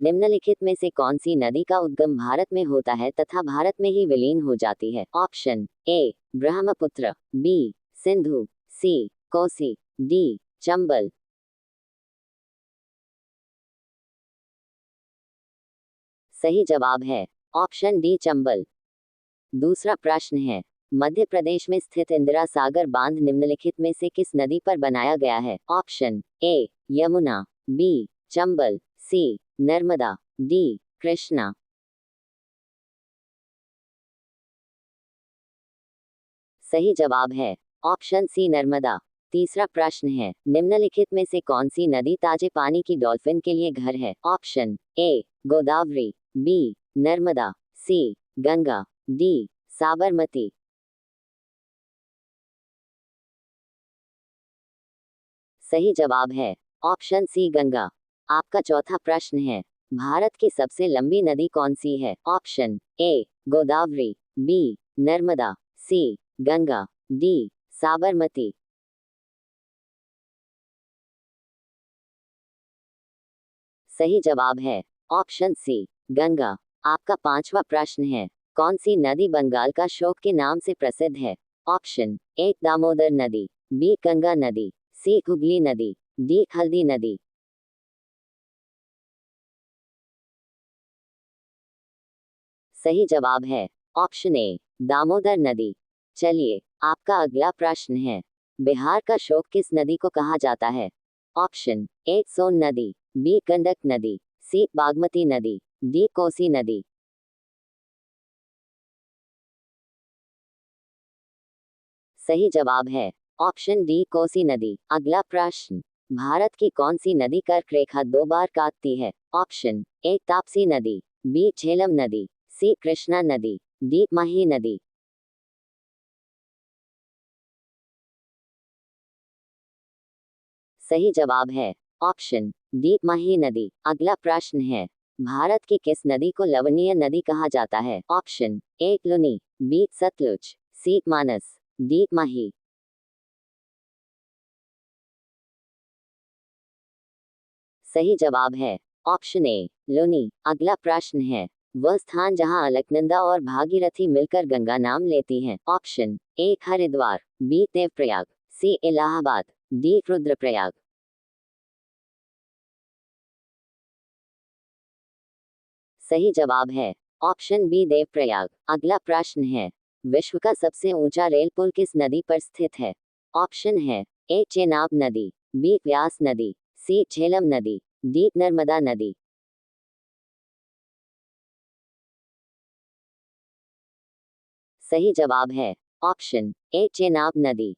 निम्नलिखित में से कौन सी नदी का उद्गम भारत में होता है तथा भारत में ही विलीन हो जाती है? Option A Brahmaputra, B Sindhu, C Kosi, D Chambal. सही जवाब है ऑप्शन डी चंबल। दूसरा प्रश्न है, मध्य प्रदेश में स्थित इंदिरा सागर बांध निम्नलिखित में से किस नदी पर बनाया गया है? Option A Yamuna, B Chambal, C Narmada, D Krishna. सही जवाब है ऑप्शन सी नर्मदा। तीसरा प्रश्न है, निम्नलिखित में से कौन सी नदी ताजे पानी की डॉल्फिन के लिए घर है? Option A Godavari, B Narmada, C Ganga, D Sabarmati. सही जवाब है ऑप्शन सी गंगा। आपका चौथा प्रश्न है, भारत की सबसे लंबी नदी कौन सी है? Option A Godavari, B Narmada, C Ganga, D Sabarmati. सही जवाब है ऑप्शन सी गंगा। आपका पांचवा प्रश्न है, कौन सी नदी बंगाल का शोक के नाम से प्रसिद्ध है? ऑप्शन ए दामोदर नदी, बी गंगा नदी, सी हुगली नदी, डी हल्दी नदी। सही जवाब है ऑप्शन ए दामोदर नदी। चलिए, आपका अगला प्रश्न है, बिहार का शोक किस नदी को कहा जाता है? ऑप्शन ए सोन नदी, बी गंडक नदी, सी बागमती नदी, डी कोसी नदी। सही जवाब है ऑप्शन डी कोसी नदी। अगला प्रश्न, भारत की कौन सी नदी कर्क रेखा 2 बार काटती है? ऑप्शन ए ताप्ती नदी, बी झेलम नदी, सी कृष्णा नदी, डी माही नदी। सही जवाब है ऑप्शन डी माही नदी। अगला प्रश्न है, भारत की किस नदी को लवणीय नदी कहा जाता है? Option A Luni, B Satluj, C Manas, D Mahi. सही जवाब है ऑप्शन ए लुनी। अगला प्रश्न है, वह स्थान जहां अलकनंदा और भागीरथी मिलकर गंगा नाम लेती हैं? Option A Haridwar, B Devprayag, C Allahabad, D Rudraprayag. सही जवाब है ऑप्शन बी देवप्रयाग। अगला प्रश्न है, विश्व का सबसे ऊंचा रेल पुल किस नदी पर स्थित है? ऑप्शन है ए चेनाब नदी, बी व्यास नदी, सी झेलम नदी, डी नर्मदा नदी। सही जवाब है ऑप्शन ए चेनाब नदी।